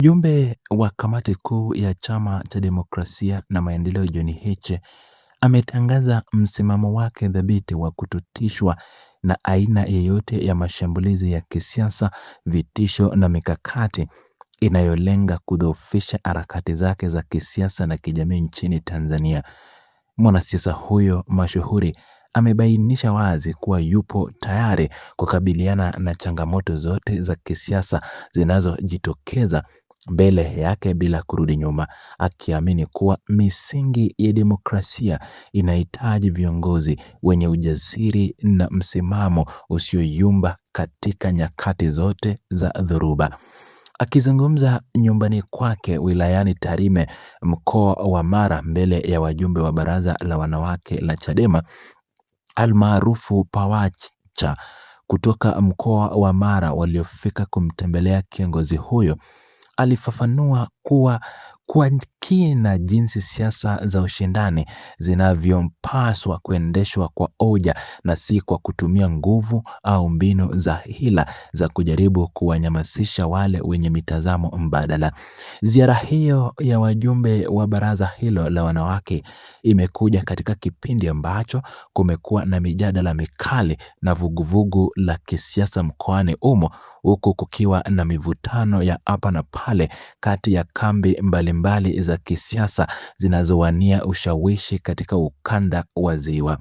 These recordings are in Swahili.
Mjumbe wa kamati kuu ya Chama cha Demokrasia na Maendeleo John Heche ametangaza msimamo wake thabiti wa kutotishwa na aina yeyote ya mashambulizi ya kisiasa, vitisho na mikakati inayolenga kudhoofisha harakati zake za kisiasa na kijamii nchini Tanzania. Mwanasiasa huyo mashuhuri amebainisha wazi kuwa yupo tayari kukabiliana na changamoto zote za kisiasa zinazojitokeza mbele yake bila kurudi nyuma, akiamini kuwa misingi ya demokrasia inahitaji viongozi wenye ujasiri na msimamo usioyumba katika nyakati zote za dhoruba. Akizungumza nyumbani kwake wilayani Tarime, mkoa wa Mara, mbele ya wajumbe wa baraza la wanawake la Chadema almaarufu Pawacha kutoka mkoa wa Mara waliofika kumtembelea kiongozi huyo, alifafanua kuwa kwa kina jinsi siasa za ushindani zinavyopaswa kuendeshwa kwa hoja na si kwa kutumia nguvu au mbinu za hila za kujaribu kuwanyamasisha wale wenye mitazamo mbadala. Ziara hiyo ya wajumbe wa baraza hilo la wanawake imekuja katika kipindi ambacho kumekuwa na mijadala mikali na vuguvugu la kisiasa mkoani humo, huku kukiwa na mivutano ya hapa na pale kati ya kambi mbalimbali za kisiasa zinazowania ushawishi katika ukanda wa Ziwa.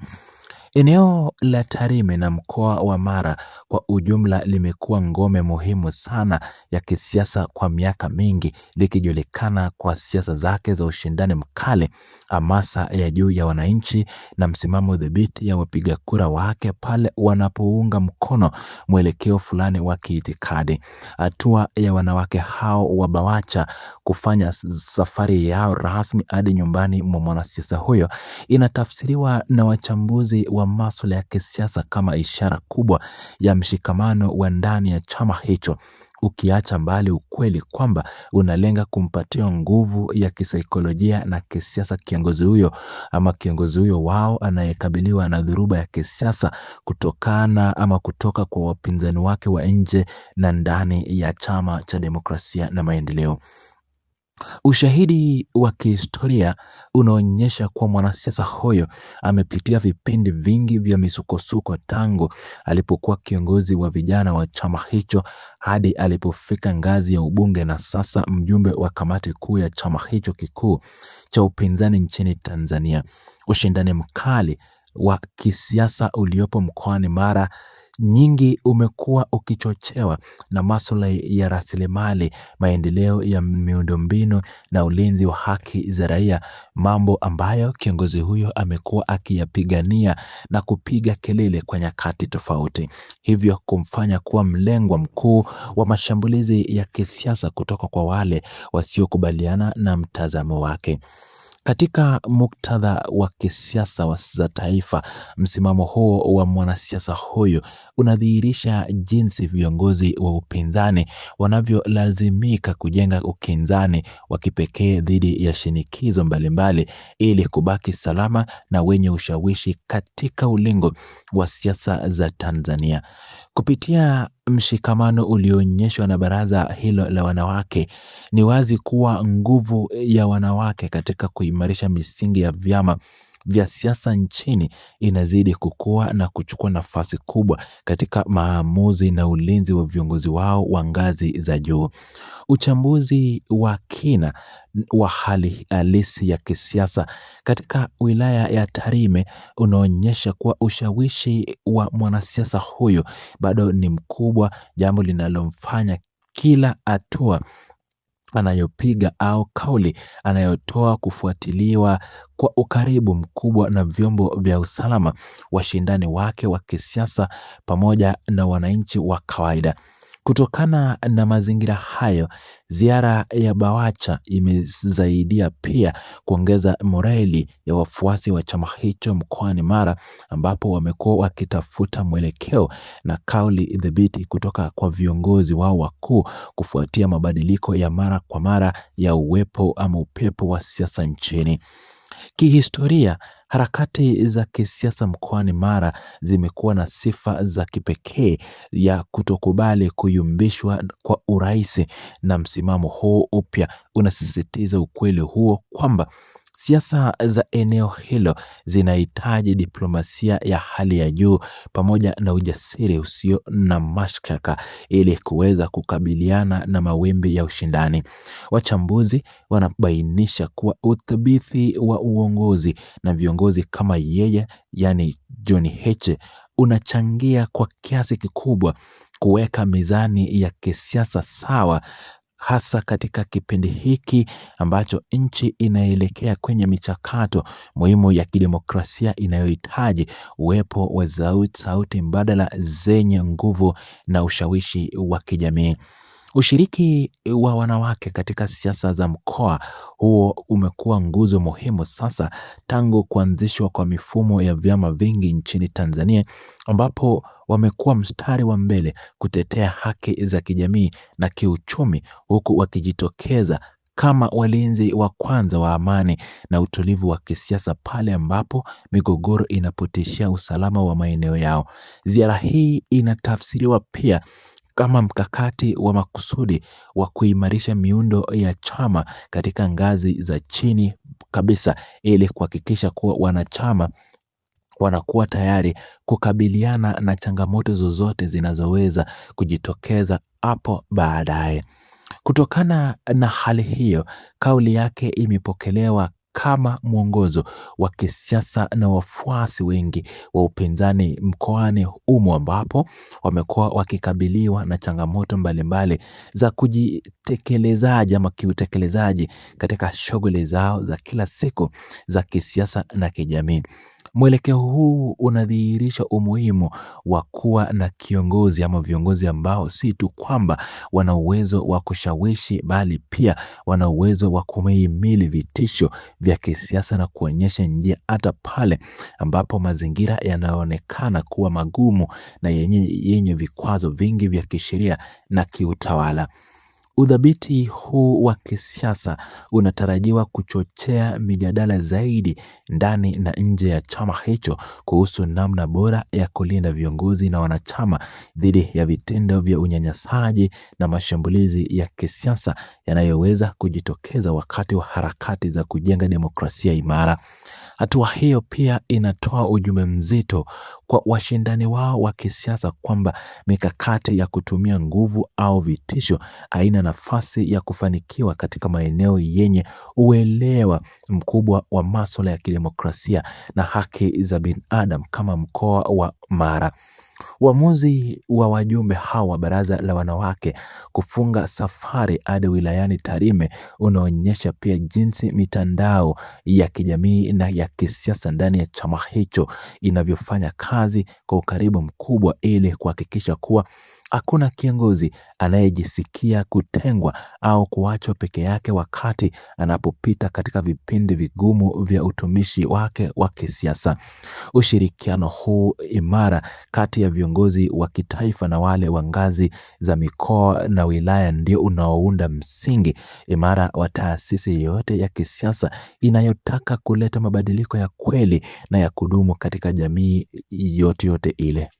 Eneo la Tarime na mkoa wa Mara kwa ujumla limekuwa ngome muhimu sana ya kisiasa kwa miaka mingi, likijulikana kwa siasa zake za ushindani mkali, hamasa ya juu ya wananchi na msimamo dhibiti ya wapiga kura wake pale wanapounga mkono mwelekeo fulani wa kiitikadi. Hatua ya wanawake hao wa Bawacha kufanya safari yao rasmi hadi nyumbani mwa mwanasiasa huyo inatafsiriwa na wachambuzi wa masuala ya kisiasa kama ishara kubwa ya mshikamano wa ndani ya chama hicho, ukiacha mbali ukweli kwamba unalenga kumpatia nguvu ya kisaikolojia na kisiasa kiongozi huyo wao anayekabiliwa na dhuruba ya kisiasa kutoka kwa wapinzani wake wa nje na ndani ya Chama cha Demokrasia na Maendeleo. Ushahidi wa kihistoria unaonyesha kuwa mwanasiasa huyo amepitia vipindi vingi vya misukosuko tangu alipokuwa kiongozi wa vijana wa chama hicho hadi alipofika ngazi ya ubunge na sasa mjumbe wa kamati kuu ya chama hicho kikuu cha upinzani nchini Tanzania. Ushindani mkali wa kisiasa uliopo mkoani Mara nyingi umekuwa ukichochewa na masuala ya rasilimali, maendeleo ya miundombinu na ulinzi wa haki za raia, mambo ambayo kiongozi huyo amekuwa akiyapigania na kupiga kelele kwa nyakati tofauti, hivyo kumfanya kuwa mlengwa mkuu wa mashambulizi ya kisiasa kutoka kwa wale wasiokubaliana na mtazamo wake. Katika muktadha wa kisiasa za taifa, msimamo huo wa mwanasiasa huyo unadhihirisha jinsi viongozi wa upinzani wanavyolazimika kujenga ukinzani wa kipekee dhidi ya shinikizo mbalimbali ili kubaki salama na wenye ushawishi katika ulingo wa siasa za Tanzania. Kupitia mshikamano ulioonyeshwa na baraza hilo la wanawake, ni wazi kuwa nguvu ya wanawake katika kuimarisha misingi ya vyama vya siasa nchini inazidi kukua na kuchukua nafasi kubwa katika maamuzi na ulinzi wa viongozi wao wa ngazi za juu. Uchambuzi wa kina wa hali halisi ya kisiasa katika wilaya ya Tarime unaonyesha kuwa ushawishi wa mwanasiasa huyo bado ni mkubwa, jambo linalomfanya kila hatua anayopiga au kauli anayotoa kufuatiliwa kwa ukaribu mkubwa na vyombo vya usalama, washindani wake wa kisiasa pamoja na wananchi wa kawaida. Kutokana na mazingira hayo, ziara ya Bawacha imesaidia pia kuongeza morali ya wafuasi wa chama hicho mkoani Mara, ambapo wamekuwa wakitafuta mwelekeo na kauli dhibiti kutoka kwa viongozi wao wakuu kufuatia mabadiliko ya mara kwa mara ya uwepo ama upepo wa siasa nchini. Kihistoria, harakati za kisiasa mkoani Mara zimekuwa na sifa za kipekee ya kutokubali kuyumbishwa kwa urahisi, na msimamo huu upya unasisitiza ukweli huo kwamba siasa za eneo hilo zinahitaji diplomasia ya hali ya juu pamoja na ujasiri usio na mashaka ili kuweza kukabiliana na mawimbi ya ushindani. Wachambuzi wanabainisha kuwa uthabiti wa uongozi na viongozi kama yeye, yani John Heche, unachangia kwa kiasi kikubwa kuweka mizani ya kisiasa sawa, hasa katika kipindi hiki ambacho nchi inaelekea kwenye michakato muhimu ya kidemokrasia inayohitaji uwepo wa sauti mbadala zenye nguvu na ushawishi wa kijamii. Ushiriki wa wanawake katika siasa za mkoa huo umekuwa nguzo muhimu sasa tangu kuanzishwa kwa mifumo ya vyama vingi nchini Tanzania, ambapo wamekuwa mstari wa mbele kutetea haki za kijamii na kiuchumi, huku wakijitokeza kama walinzi wa kwanza wa amani na utulivu wa kisiasa pale ambapo migogoro inapotishia usalama wa maeneo yao. Ziara hii inatafsiriwa pia kama mkakati wa makusudi wa kuimarisha miundo ya chama katika ngazi za chini kabisa, ili kuhakikisha kuwa wanachama wanakuwa tayari kukabiliana na changamoto zozote zinazoweza kujitokeza hapo baadaye. Kutokana na hali hiyo, kauli yake imepokelewa kama mwongozo wa kisiasa na wafuasi wengi wa upinzani mkoani humo, ambapo wamekuwa wakikabiliwa na changamoto mbalimbali za kujitekelezaaji ama kiutekelezaji katika shughuli zao za kila siku za kisiasa na kijamii. Mwelekeo huu unadhihirisha umuhimu wa kuwa na kiongozi ama viongozi ambao si tu kwamba wana uwezo wa kushawishi, bali pia wana uwezo wa kuhimili vitisho vya kisiasa na kuonyesha njia hata pale ambapo mazingira yanaonekana kuwa magumu na yenye vikwazo vingi vya kisheria na kiutawala. Udhabiti huu wa kisiasa unatarajiwa kuchochea mijadala zaidi ndani na nje ya chama hicho kuhusu namna bora ya kulinda viongozi na wanachama dhidi ya vitendo vya unyanyasaji na mashambulizi ya kisiasa yanayoweza kujitokeza wakati wa harakati za kujenga demokrasia imara. Hatua hiyo pia inatoa ujumbe mzito kwa washindani wao wa kisiasa kwamba mikakati ya kutumia nguvu au vitisho haina nafasi ya kufanikiwa katika maeneo yenye uelewa mkubwa wa masuala ya kidemokrasia na haki za binadamu kama mkoa wa Mara. Uamuzi wa wajumbe hawa wa baraza la wanawake kufunga safari hadi wilayani Tarime unaonyesha pia jinsi mitandao ya kijamii na ya kisiasa ndani ya chama hicho inavyofanya kazi kwa ukaribu mkubwa ili kuhakikisha kuwa hakuna kiongozi anayejisikia kutengwa au kuachwa peke yake wakati anapopita katika vipindi vigumu vya utumishi wake wa kisiasa. Ushirikiano huu imara kati ya viongozi wa kitaifa na wale wa ngazi za mikoa na wilaya ndio unaounda msingi imara wa taasisi yote ya kisiasa inayotaka kuleta mabadiliko ya kweli na ya kudumu katika jamii yote ile.